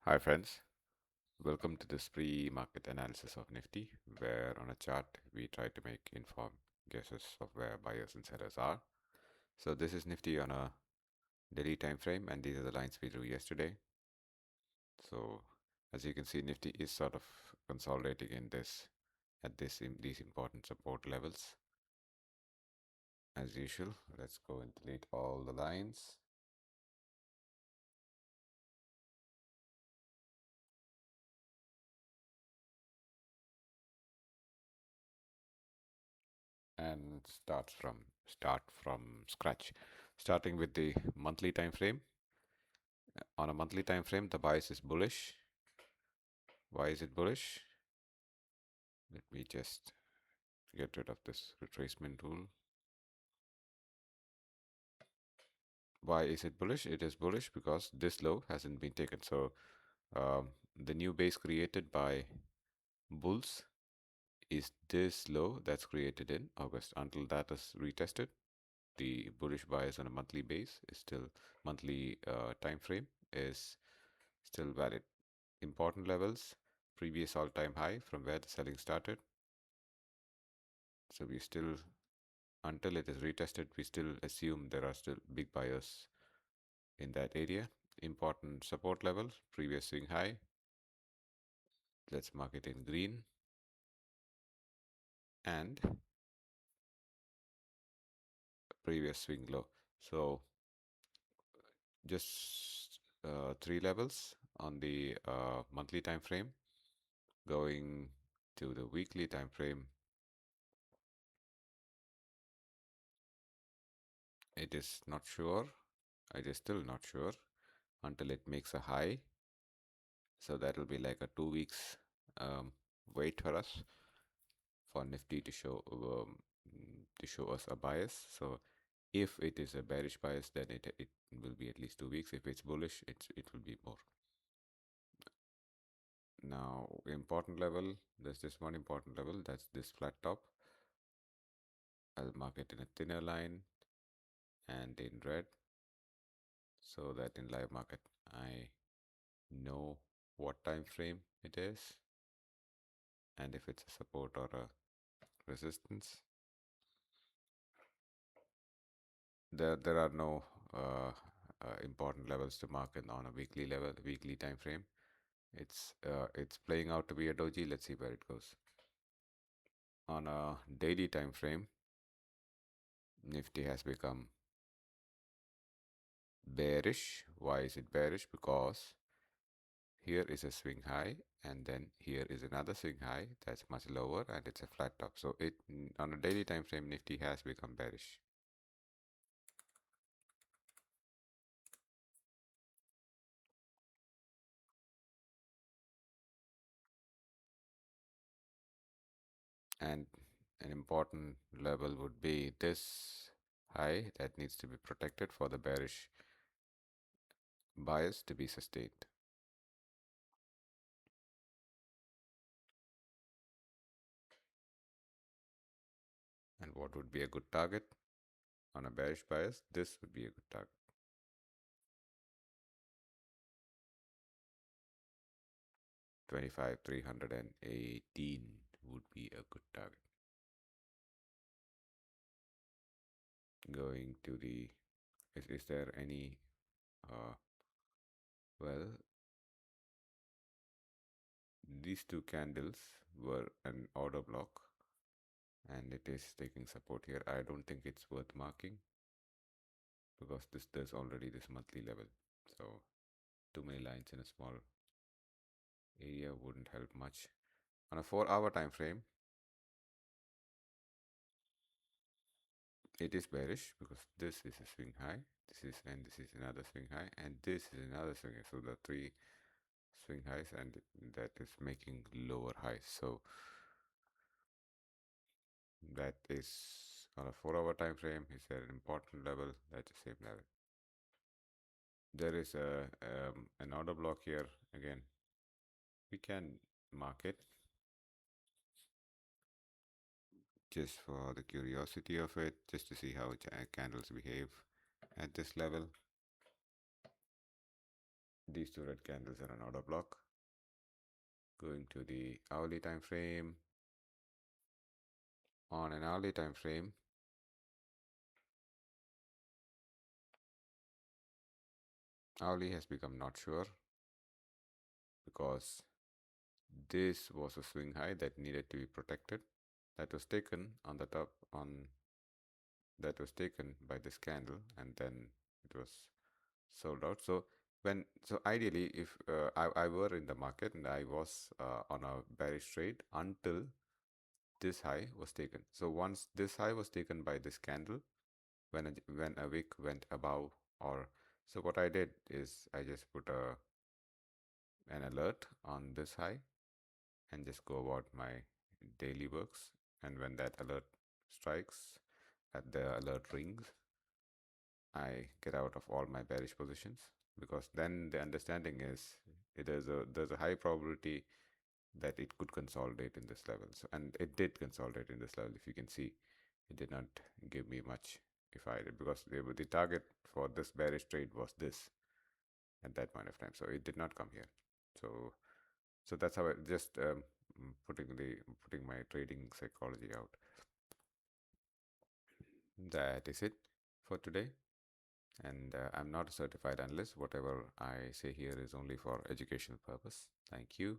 Hi friends, welcome to this pre-market analysis of Nifty, where on a chart we try to make informed guesses of where buyers and sellers are. So this is Nifty on a daily time frame, and these are the lines we drew yesterday. So as you can see, Nifty is sort of consolidating in these important support levels. As usual, let's go and delete all the lines. And start from scratch, starting with the monthly time frame. On a monthly time frame, the bias is bullish. Why is it bullish? Let me just get rid of this retracement rule. Why is it bullish? It is bullish because this low hasn't been taken. So the new base created by bulls is this low that's created in August. Until that is retested, the bullish bias on a monthly base is still monthly time frame is still valid. Important levels, previous all-time high from where the selling started. So we still, until it is retested, we still assume there are still big buyers in that area. Important support levels, previous swing high. Let's mark it in green. And previous swing low. So just three levels on the monthly time frame. Going to the weekly time frame, it is not sure. It is still not sure until it makes a high. So that will be like a 2 weeks wait for us for Nifty to show us a bias. So if it is a bearish bias, then it will be at least 2 weeks. If it's bullish, it will be more. Now, important level, there's just one important level, that's this flat top. I'll mark it in a thinner line and in red, so that in live market I know what time frame it is and if it's a support or a resistance. There are no important levels to mark on a weekly time frame. It's playing out to be a doji. Let's see where it goes. On a daily time frame, Nifty has become bearish. Why is it bearish? Because here is a swing high, and then here is another swing high that's much lower, and it's a flat top. So it on a daily time frame, Nifty has become bearish. And an important level would be this high that needs to be protected for the bearish bias to be sustained. And what would be a good target on a bearish bias? This would be a good target. 25,318 would be a good target. Going to the, is there any, well, these two candles were an order block and it is taking support here. I don't think it's worth marking because there's already this monthly level. So too many lines in a small area wouldn't help much. On a 4-hour time frame, it is bearish because this is a swing high, this is another swing high, and this is another swing high. So the three swing highs, and that is making lower highs. So that is on a 4-hour time frame. Is there an important level? That's the same level. There is an order block here again. We can mark it just for the curiosity of it, just to see how candles behave at this level. these two red candles are an order block. Going to the hourly time frame. On an hourly time frame, hourly has become not sure because this was a swing high that needed to be protected. That was taken on the top on that was taken by this candle, and then it was sold out. So ideally, if I were in the market and I was on a bearish trade until this high was taken. So once this high was taken by this candle, when a wick went above, or so what I did is I just put an alert on this high and just go about my daily works. And when that alert strikes, at the alert rings, I get out of all my bearish positions, because then the understanding is there's a high probability that it could consolidate in this level. So, and it did consolidate in this level. If you can see, it did not give me much if I did, because the target for this bearish trade was this at that point of time. So it did not come here. So that's how I just putting my trading psychology out. That is it for today. And I'm not a certified analyst. Whatever I say here is only for educational purpose. Thank you.